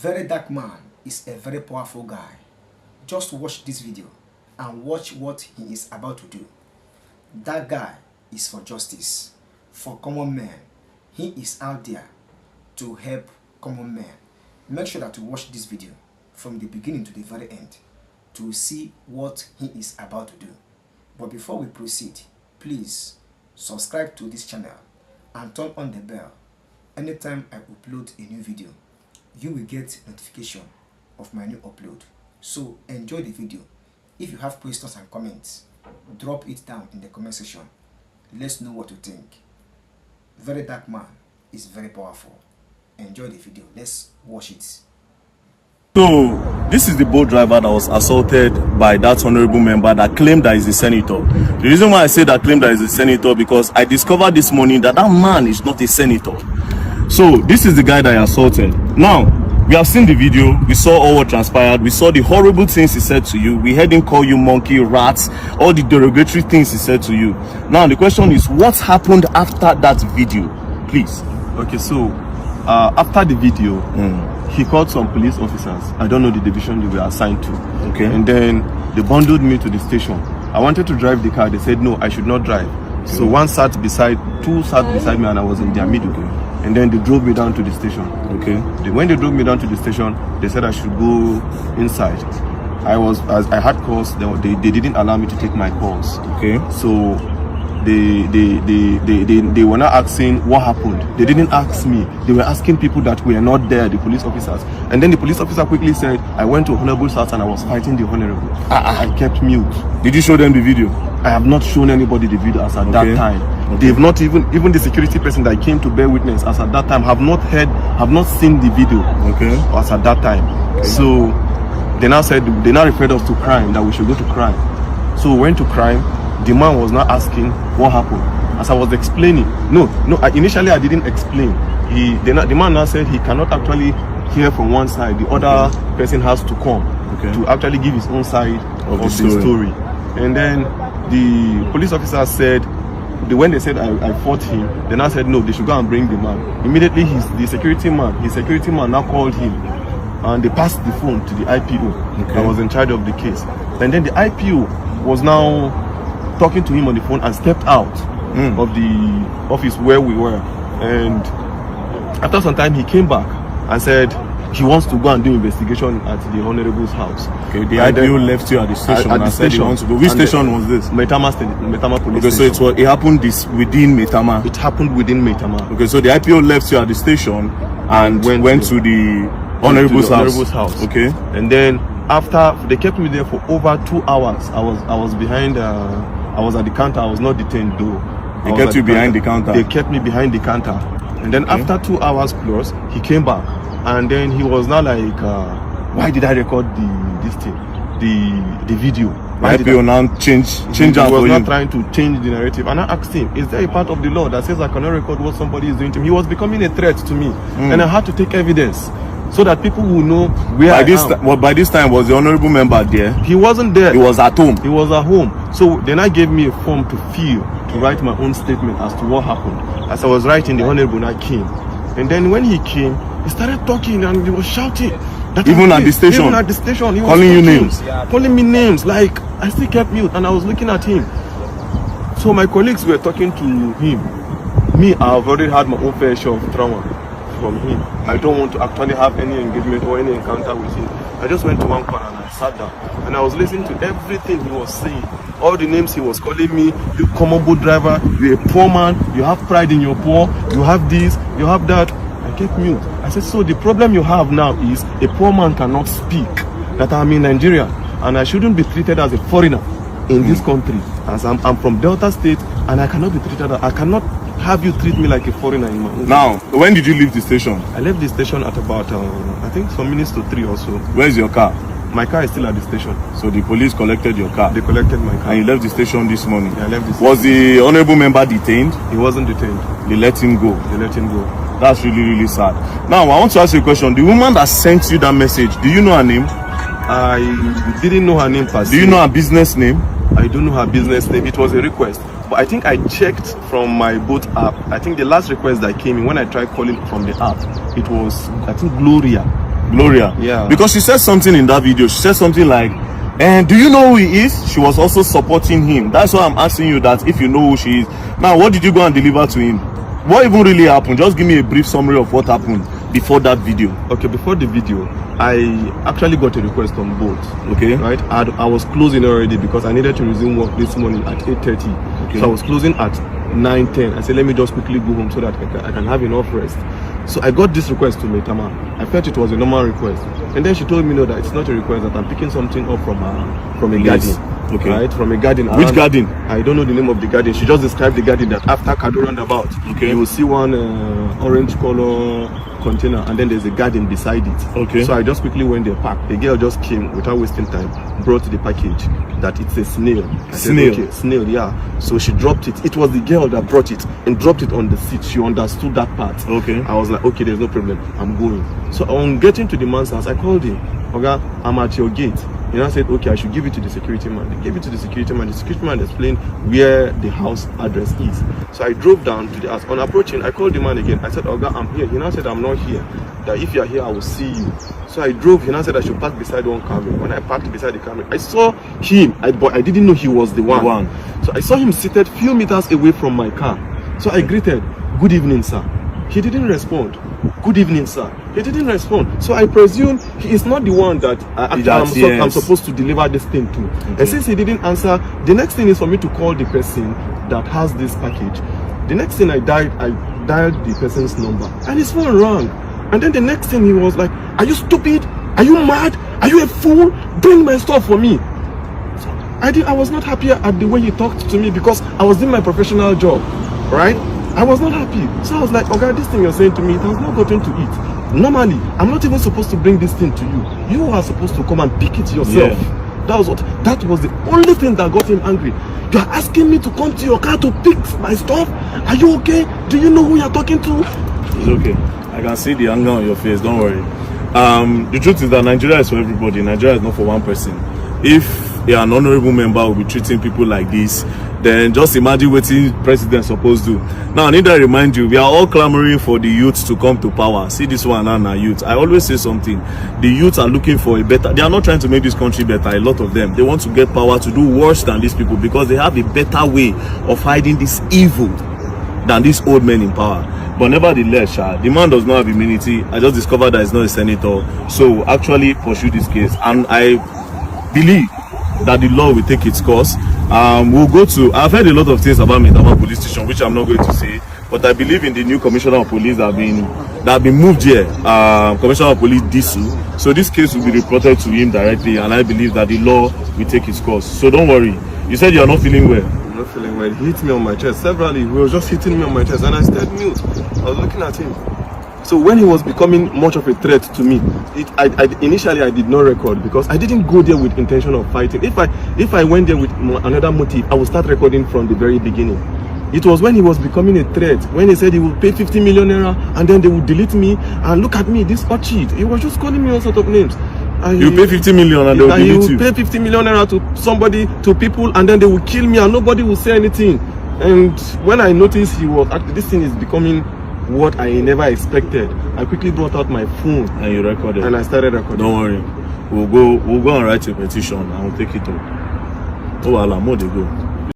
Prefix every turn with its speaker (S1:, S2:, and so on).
S1: Verydarkman is a very powerful guy. Just watch this video and watch what he is about to do. That guy is for justice, for common men. He is out there to help common men. Make sure that you watch this video from the beginning to the very end to see what he is about to do. But before we proceed, please subscribe to this channel and turn on the bell. Anytime I upload a new video, you will get notification of my new upload. So enjoy the video. If you have questions and comments, drop it down in the comment section. Let's know what you think. Verydarkman is very powerful. Enjoy the video. Let's watch it.
S2: So, this is the boat driver that was assaulted by that honorable member that claimed that he's a senator. The reason why I say that claimed that he's a senator, because I discovered this morning that that man is not a senator. So, this is the guy that he assaulted. Now, we have seen the video, we saw all what transpired, we saw the horrible things he said to you, we heard him call you monkey, rats, all the derogatory things he said to you. Now, the question is, what happened after that video? Please.
S3: Okay, so, after the video, he called some police officers. I don't know the division they were assigned to.
S2: Okay.
S3: And then they bundled me to the station. I wanted to drive the car. They said, no, I should not drive. Okay. So two sat beside me and I was in their middle. Okay. And then they drove me down to the station.
S2: Okay.
S3: When they drove me down to the station, they said I should go inside. As I had calls, they didn't allow me to take my calls.
S2: Okay.
S3: So they were not asking what happened. They didn't ask me. They were asking people that were not there, the police officers. And then the police officer quickly said, I went to Honorable's house and I was fighting the Honorable. I kept mute.
S2: Did you show them the video?
S3: I have not shown anybody the video as at that time.
S2: Okay.
S3: They've not even the security person that came to bear witness as at that time have not seen the video.
S2: Okay.
S3: As at that time. Okay. So they now referred us to crime, that we should go to crime. So we went to crime. The man was not asking what happened. As I was explaining, initially I didn't explain. The man now said he cannot actually hear from one side. The other person has to come to actually give his own side of the story. And then the police officer said, when they said I fought him, they now said no, they should go and bring the man. Immediately his security man now called him, and they passed the phone to the IPO that was in charge of the case. And then the IPO was now talking to him on the phone and stepped out of the office where we were. And after some time he came back and said he wants to go and do investigation at the Honorable's house.
S2: Okay, the IPO left you at the station and said he wants to go. Which station was this?
S3: Metama police
S2: station.
S3: So
S2: it happened within Metama.
S3: It happened within Metama.
S2: Okay, so the IPO left you at the station and went to the Honorable's house. Okay.
S3: And then after they kept me there for over 2 hours, I was behind. I was at the counter. I was not detained though.
S2: They kept you behind the counter.
S3: They kept me behind the counter. And then after 2 hours plus, he came back. And then he was now like, why did I record the video?
S2: Why did IPO now change
S3: He was not trying to change the narrative. And I asked him, is there a part of the law that says I cannot record what somebody is doing to me? He was becoming a threat to me. And I had to take evidence so that people will know where I am.
S2: By this time, was the honorable member there?
S3: He wasn't there.
S2: He was at home.
S3: He was at home. So then I gave me a form to fill, to write my own statement as to what happened. As I was writing, the honorable I came. And then when he came, he started talking and he was shouting.
S2: Even at the station?
S3: Even at the station. He was
S2: calling you names?
S3: Calling me names. Like, I still kept mute and I was looking at him. So my colleagues were talking to him. Me, I've already had my own fair share of trauma from him. I don't want to actually have any engagement or any encounter with him. I just went to one corner and I sat down. And I was listening to everything he was saying. All the names he was calling me. You common boat driver, you're a poor man, you have pride in your poor, you have this, you have that. I kept mute. I said, so the problem you have now is a poor man cannot speak that I'm in Nigeria and I shouldn't be treated as a foreigner in this country, as I'm from Delta State and I cannot be treated, I cannot have you treat me like a foreigner in my own.
S2: Now, when did you leave the station?
S3: I left the station at about, I think some minutes to 3 or so.
S2: Where's your car?
S3: My car is still at the station.
S2: So the police collected your car?
S3: They collected my car.
S2: And you left the station this morning?
S3: Yeah, I left the station.
S2: Was the honorable member detained?
S3: He wasn't detained.
S2: They let him go?
S3: They let him go.
S2: That's really, really sad. Now, I want to ask you a question. The woman that sent you that message, do you know her name?
S3: I didn't know her name per se.
S2: Do you know her business name?
S3: I don't know her business name. It was a request. But I think I checked from my boat app. I think the last request that came in when I tried calling from the app, it was, I think, Gloria.
S2: Gloria.
S3: Yeah.
S2: Because she said something in that video. She said something like, and do you know who he is? She was also supporting him. That's why I'm asking you that if you know who she is. Now, what did you go and deliver to him? What even really happened? Just give me a brief summary of what happened before that video.
S3: Okay, before the video, I actually got a request on both.
S2: Okay.
S3: Right? I was closing already because I needed to resume work this morning at 8:30.
S2: Okay.
S3: So I was closing at 9:10. I said, let me just quickly go home so that I can have enough rest. So I got this request to Metama. I felt it was a normal request. And then she told me, no, that it's not a request, that I'm picking something up from a
S2: Yes.
S3: garden.
S2: Okay.
S3: Right? From a garden.
S2: Which
S3: around,
S2: garden?
S3: I don't know the name of the garden. She just described the garden that after Kado roundabout,
S2: Okay.
S3: you will see one orange color container, and then there's a garden beside it.
S2: Okay.
S3: So I just quickly went there, parked. The girl just came without wasting time, brought the package, that it's a snail. I said,
S2: Snail?
S3: okay, snail, yeah. So she dropped it. It was the girl that brought it and dropped it on the seat. She understood that part.
S2: Okay.
S3: I was like, okay, there's no problem. I'm going. So on getting to the man's house, I called him. Oga, I'm at your gate. You know, I said, okay, I should give it to the security man. They gave it to the security man. The security man explained where the house address is. So I drove down to the house. On approaching, I called the man again. I said, Oga, I'm here. He now said, I'm not here. That if you're here, I will see you. So I drove. He now said I should park beside one camera. When I parked beside the camera, I saw him, but I didn't know he was the one. So I saw him seated few meters away from my car. So I greeted, good evening, sir. He didn't respond. Good evening, sir. He didn't respond. So I presume he is not the one that I'm supposed to deliver this thing to. Okay. And since he didn't answer, the next thing is for me to call the person that has this package. The next thing I dialed the person's number, and his phone rang. And then the next thing he was like, are you stupid? Are you mad? Are you a fool? Bring my stuff for me. So I was not happy at the way he talked to me because I was doing my professional job, right? I was not happy. So I was like, okay, this thing you're saying to me, it has not gotten to it. Normally, I'm not even supposed to bring this thing to you. You are supposed to come and pick it yourself. Yeah. That was the only thing that got him angry. You are asking me to come to your car to pick my stuff? Are you okay? Do you know who you're talking to?
S2: It's okay. I can see the anger on your face, don't worry. The truth is that Nigeria is for everybody. Nigeria is not for one person. If an honorable member will be treating people like this, then just imagine what the president supposed to do. Now I need to remind you, we are all clamoring for the youth to come to power. See this one and our youth. I always say something. The youth are looking for a better, they are not trying to make this country better, a lot of them. They want to get power to do worse than these people because they have a better way of hiding this evil than these old men in power. But nevertheless, the man does not have immunity. I just discovered that he's not a senator. So actually pursue this case. And I believe that the law will take its course. We'll go to, I've heard a lot of things about Metama police station, which I'm not going to say, but I believe in the new commissioner of police that have been moved here, commissioner of police Disu. So this case will be reported to him directly, and I believe that the law will take its course. So don't worry. You said you're not feeling well.
S3: I'm not feeling well. He hit me on my chest severally. He was just hitting me on my chest, and I stayed mute. I was looking at him. So when he was becoming much of a threat to me, initially I did not record because I didn't go there with intention of fighting. If I went there with another motive, I would start recording from the very beginning. It was when he was becoming a threat, when he said he would pay 50 million naira and then they would delete me, and look at me, this cheat. He was just calling me all sorts of names.
S2: You pay 50 million and they will delete you.
S3: He would pay 50 million naira to somebody, to people, and then they will kill me and nobody will say anything. And when I noticed he was actually, this thing is becoming what I never expected, I quickly brought out my phone
S2: and you recorded.
S3: And I started recording.
S2: Don't worry, we'll go and write a petition and we'll take it up. Oh, Allah, more they go.